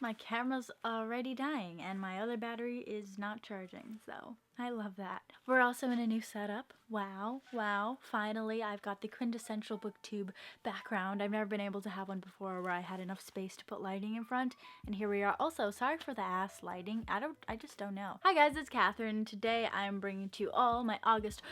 My camera's already dying and my other battery is not charging, so I love that. We're also in a new setup. Wow, finally I've got the quintessential booktube background. I've never been able to have one before where I had enough space to put lighting in front, and here we are. Also, sorry for the ass lighting. I just don't know. Hi guys, it's Catherine. Today I'm bringing to you all my August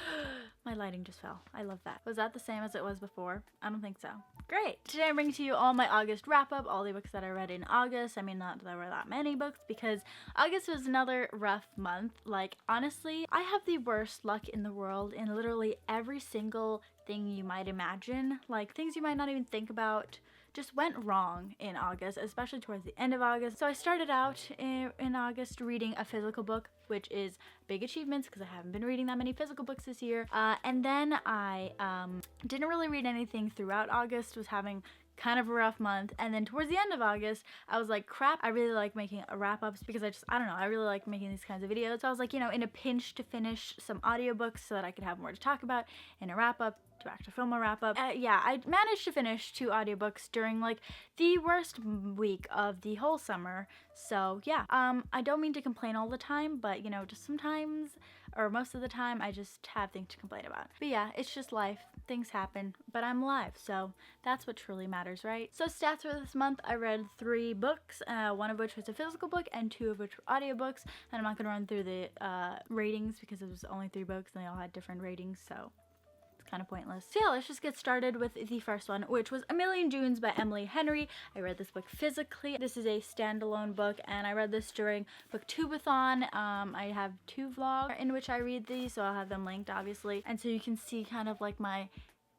my lighting just fell. I love that. Was that the same as it was before? I don't think so. Great. Today I'm bringing to you all my August wrap up, all the books that I read in August. I mean, not that there were that many books because August was another rough month. Like, honestly, I have the worst luck in the world in literally every single thing you might imagine. Like, things you might not even think about just went wrong in August, especially towards the end of August. So I started out in August reading a physical book, which is big achievements because I haven't been reading that many physical books this year. And then I didn't really read anything throughout August, was having kind of a rough month, and then towards the end of August I was like, crap, I really like making wrap-ups because I don't know, I really like making these kinds of videos. So I was like, you know, in a pinch to finish some audiobooks so that I could have more to talk about in a wrap-up, to actually film a wrap-up. Yeah, I managed to finish 2 audiobooks during like the worst week of the whole summer. So yeah, I don't mean to complain all the time, but you know, just sometimes, or most of the time, I just have things to complain about. But yeah, it's just life. Things happen, but I'm alive, so that's what truly matters, right? So stats for this month, I read 3 books, one of which was a physical book and 2 of which were audiobooks. And I'm not gonna run through the ratings because it was only 3 books and they all had different ratings, so kind of pointless. So yeah, let's just get started with the first one, which was A Million Junes by Emily Henry. I read this book physically. This is a standalone book and I read this during Booktubeathon. I have 2 vlogs in which I read these, so I'll have them linked obviously. And so you can see kind of like my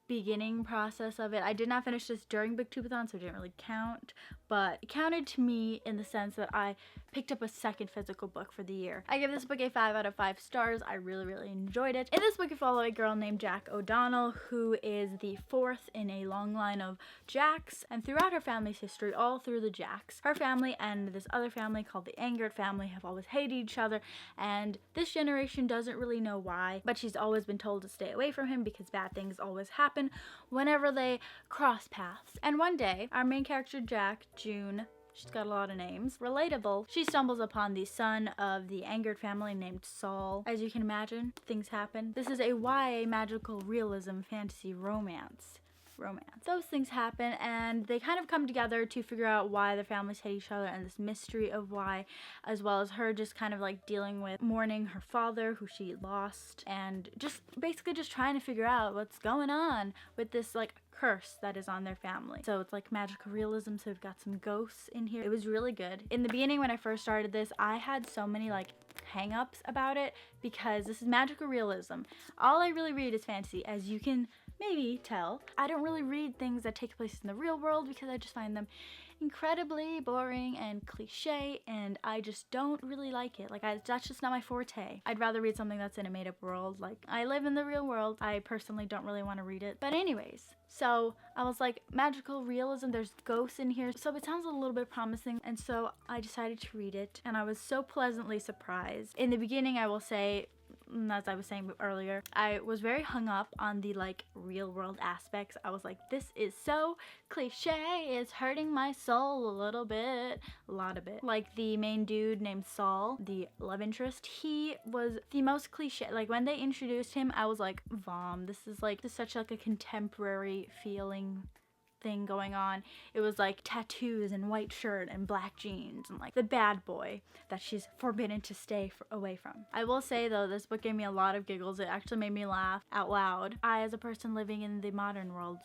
beginning process of it. I did not finish this during Booktubeathon, so it didn't really count, but it counted to me in the sense that I picked up a second physical book for the year. I give this book a 5 out of 5 stars. I really enjoyed it. In this book, you follow a girl named Jack O'Donnell, who is the 4th in a long line of Jacks, and throughout her family's history, all through the Jacks, her family and this other family called the Angered family have always hated each other, and this generation doesn't really know why, but she's always been told to stay away from him because bad things always happen whenever they cross paths. And one day, our main character Jack, June, she's got a lot of names, relatable, she stumbles upon the son of the Angered family named Saul. As you can imagine, things happen. This is a YA magical realism fantasy romance. Those things happen and they kind of come together to figure out why their families hate each other and this mystery of why, as well as her just kind of like dealing with mourning her father who she lost and just basically just trying to figure out what's going on with this like curse that is on their family. So it's like magical realism, so we've got some ghosts in here. It was really good. In the beginning when I first started this, I had so many like hang-ups about it because this is magical realism. All I really read is fantasy, as you can maybe tell. I don't really read things that take place in the real world because I just find them incredibly boring and cliche, and I just don't really like it. Like, that's just not my forte. I'd rather read something that's in a made-up world. Like, I live in the real world. I personally don't really want to read it. But anyways, so I was like, magical realism, there's ghosts in here, so it sounds a little bit promising, and so I decided to read it, and I was so pleasantly surprised. In the beginning, I will say, as I was saying earlier, I was very hung up on the like real world aspects. I was like, this is so cliche, it's hurting my soul a little bit, a lot of it. Like the main dude named Saul, the love interest, he was the most cliche. Like when they introduced him, I was like, vom, this is such like a contemporary feeling thing going on. It was like tattoos and white shirt and black jeans and like the bad boy that she's forbidden to stay away from. I will say though, this book gave me a lot of giggles. It actually made me laugh out loud. I, as a person living in the modern world,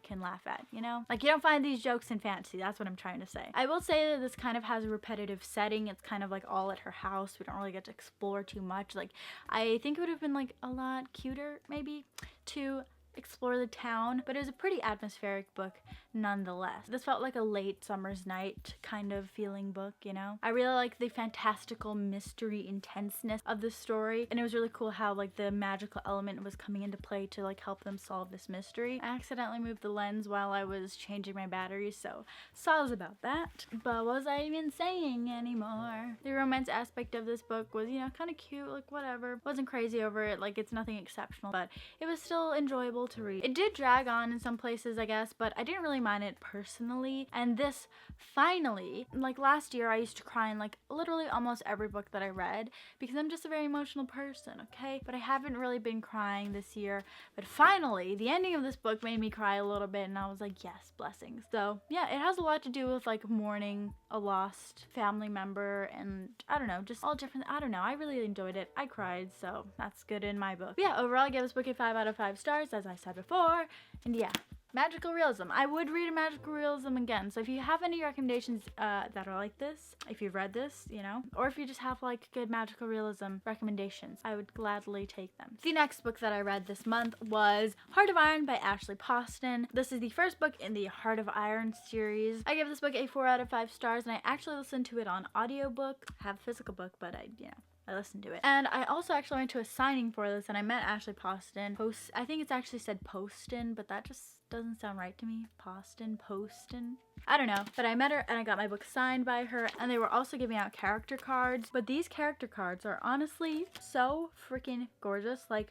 can laugh at, you know? Like, you don't find these jokes in fantasy. That's what I'm trying to say. I will say that this kind of has a repetitive setting. It's kind of like all at her house. We don't really get to explore too much. Like, I think it would have been like a lot cuter maybe to explore the town, but it was a pretty atmospheric book nonetheless. This felt like a late summer's night kind of feeling book, you know? I really like the fantastical mystery intenseness of the story, and it was really cool how like the magical element was coming into play to like help them solve this mystery. I accidentally moved the lens while I was changing my batteries, so sorry about that. But what was I even saying anymore? The romance aspect of this book was, you know, kind of cute, like whatever. Wasn't crazy over it, like it's nothing exceptional, but it was still enjoyable enjoyable to read. It did drag on in some places, I guess, but I didn't really mind it personally. And this finally, like last year, I used to cry in like literally almost every book that I read because I'm just a very emotional person, okay? But I haven't really been crying this year. But finally, the ending of this book made me cry a little bit, and I was like, yes, blessings. So yeah, it has a lot to do with like mourning a lost family member, and I don't know, just all different. I don't know, I really enjoyed it. I cried, so that's good in my book. But yeah, overall I gave this book a 5 out of 5 stars, as I said before. And yeah, magical realism. I would read a magical realism again. So if you have any recommendations that are like this, if you've read this, you know, or if you just have like good magical realism recommendations, I would gladly take them. The next book that I read this month was Heart of Iron by Ashley Poston. This is the first book in the Heart of Iron series. I gave this book a 4 out of 5 stars, and I actually listened to it on audiobook. I have a physical book, but I listened to it. And I also actually went to a signing for this, and I met Ashley Poston. I think it's actually said Poston, but that just doesn't sound right to me. Poston. I don't know. But I met her and I got my book signed by her, and they were also giving out character cards. But these character cards are honestly so freaking gorgeous. Like,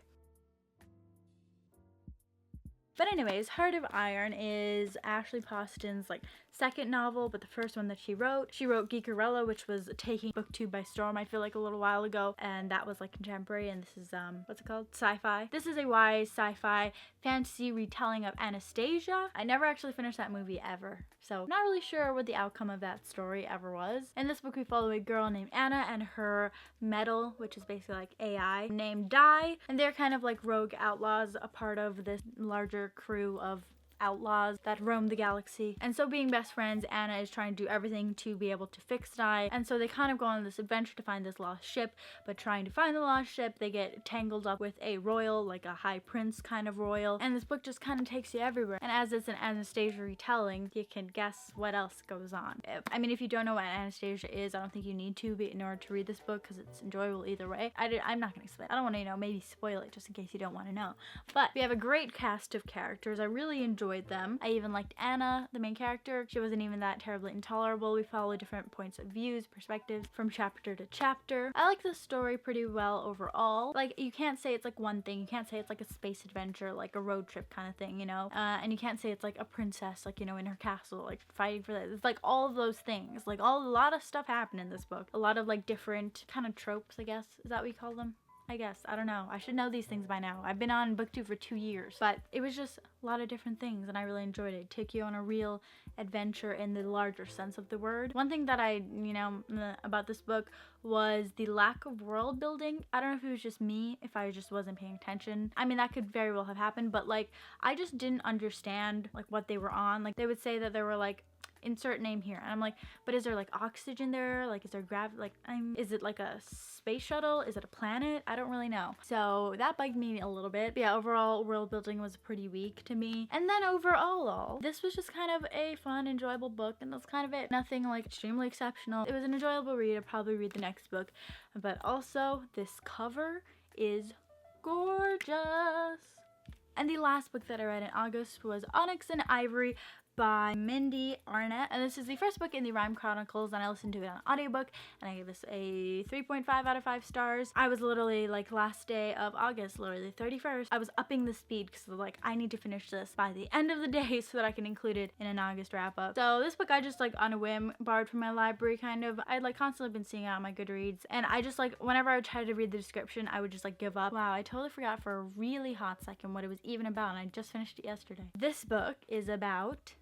but anyways, Heart of Iron is Ashley Poston's like second novel, but the first one that she wrote. She wrote Geekerella, which was taking booktube by storm, I feel like, a little while ago, and that was like contemporary, and this is what's it called? Sci-fi. This is a YA sci-fi fantasy retelling of Anastasia. I never actually finished that movie ever, so not really sure what the outcome of that story ever was. In this book we follow a girl named Anna and her metal, which is basically like AI, named Di, and they're kind of like rogue outlaws, a part of this larger crew of outlaws that roam the galaxy. And so, being best friends, Anna is trying to do everything to be able to fix Di, and so they kind of go on this adventure to find this lost ship. But trying to find the lost ship, they get tangled up with a royal, like a high prince kind of royal, and this book just kind of takes you everywhere. And as it's an Anastasia retelling, you can guess what else goes on. I mean, if you don't know what Anastasia is, I don't think you need to be in order to read this book, because it's enjoyable either way. I'm not going to explain. I don't want to, maybe spoil it just in case you don't want to know. But we have a great cast of characters. I really enjoyed them. I even liked Anna, the main character. She wasn't even that terribly intolerable. We follow different points of views, perspectives from chapter to chapter. I like the story pretty well overall. Like, you can't say it's like one thing. You can't say it's like a space adventure, like a road trip kind of thing, and you can't say it's like a princess, like, in her castle, like fighting for that. It's like all of those things. Like, a lot of stuff happened in this book. A lot of like different kind of tropes, I guess. Is that what we call them? I guess. I don't know. I should know these things by now. I've been on BookTube for 2 years. But it was just a lot of different things, and I really enjoyed it. It took you on a real adventure in the larger sense of the word. One thing that I, about this book was the lack of world building. I don't know if it was just me, if I just wasn't paying attention. I mean, that could very well have happened, but like, I just didn't understand like what they were on. Like, they would say that there were like insert name here, and I'm like, but is there like oxygen there? Like, is there gravity? Like, is it like a space shuttle? Is it a planet? I don't really know. So that bugged me a little bit. But yeah, overall world building was pretty weak to me. And then overall, this was just kind of a fun, enjoyable book, and that's kind of it. Nothing like extremely exceptional. It was an enjoyable read. I'd probably read the next book, but also this cover is gorgeous. And the last book that I read in August was Onyx and Ivory by Mindy Arnett, and this is the first book in the Rhyme Chronicles, and I listened to it on audiobook, and I gave this a 3.5 out of 5 stars. I was literally like last day of August, literally 31st, I was upping the speed because like, I need to finish this by the end of the day so that I can include it in an August wrap up. So this book I just like on a whim borrowed from my library kind of. I'd like constantly been seeing it on my Goodreads, and I just like, whenever I would try to read the description, I would just like give up. Wow, I totally forgot for a really hot second what it was even about, and I just finished it yesterday. This book is about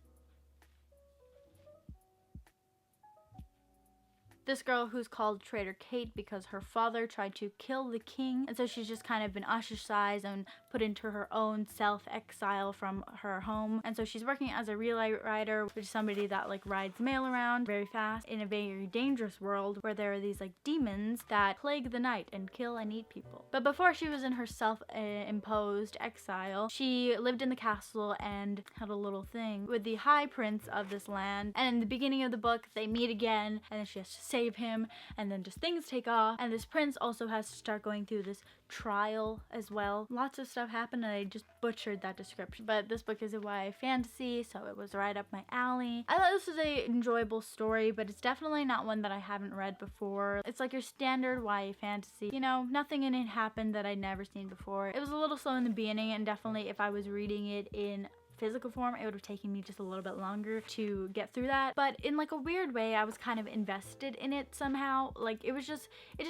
this girl who's called Traitor Kate because her father tried to kill the king, and so she's just kind of been ostracized and put into her own self-exile from her home. And so she's working as a relay rider, which is somebody that like rides mail around very fast in a very dangerous world where there are these like demons that plague the night and kill and eat people. But before she was in her self-imposed exile, she lived in the castle and had a little thing with the high prince of this land. And in the beginning of the book, they meet again, and then she has to save save him, and then just things take off, and this prince also has to start going through this trial as well. Lots of stuff happened, and I just butchered that description. But this book is a YA fantasy, so it was right up my alley. I thought this was a enjoyable story, but it's definitely not one that I haven't read before. It's like your standard YA fantasy. You know, nothing in it happened that I'd never seen before. It was a little slow in the beginning, and definitely if I was reading it in physical form, it would have taken me just a little bit longer to get through that. But in like a weird way, I was kind of invested in it somehow. Like it just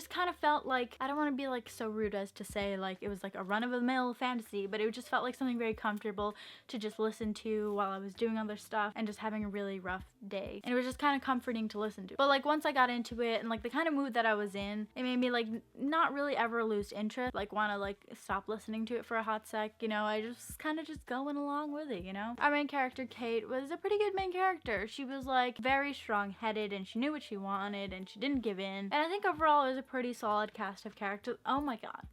kind of felt like, I don't want to be like so rude as to say like it was like a run-of-the-mill fantasy, but it just felt like something very comfortable to just listen to while I was doing other stuff and just having a really rough day. And it was just kind of comforting to listen to. But like once I got into it and like the kind of mood that I was in, it made me like not really ever lose interest, like want to like stop listening to it for a hot sec. You know, I just kind of just going along with it. You know, our main character Kate was a pretty good main character. She was like very strong-headed and she knew what she wanted and she didn't give in. And I think overall it was a pretty solid cast of characters. Oh my god,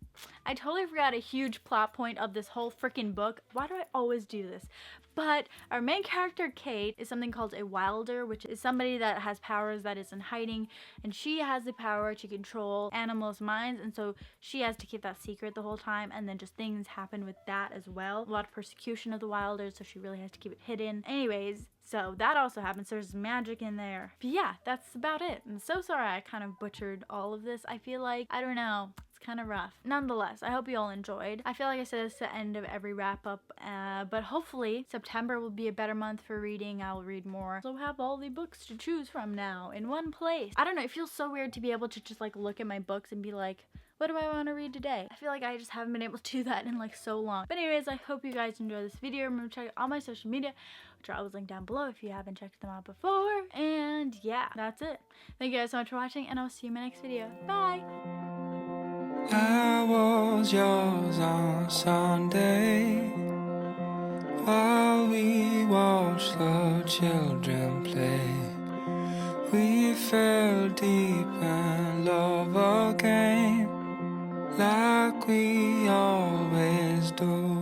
I totally forgot a huge plot point of this whole freaking book. Why do I always do this? But our main character Kate is something called a wilder, which is somebody that has powers that is in hiding, and she has the power to control animals' minds, and so she has to keep that secret the whole time, and then just things happen with that as well. A lot of persecution of the wilders, so she really has to keep it hidden. Anyways, so that also happens. There's magic in there. But yeah, that's about it. I'm so sorry I kind of butchered all of this. I feel like, I don't know, it's kind of rough. Nonetheless, I hope you all enjoyed. I feel like I said this at the end of every wrap up, but hopefully September will be a better month for reading. I'll read more. So have all the books to choose from now in one place. I don't know, it feels so weird to be able to just like look at my books and be like, what do I want to read today? I feel like I just haven't been able to do that in like so long. But anyways, I hope you guys enjoy this video. Remember to check out all my social media, which are always linked down below if you haven't checked them out before. And yeah, that's it. Thank you guys so much for watching, and I'll see you in my next video. Bye! I was yours on Sunday while we watched the children play. We fell deep in love again, like we always do.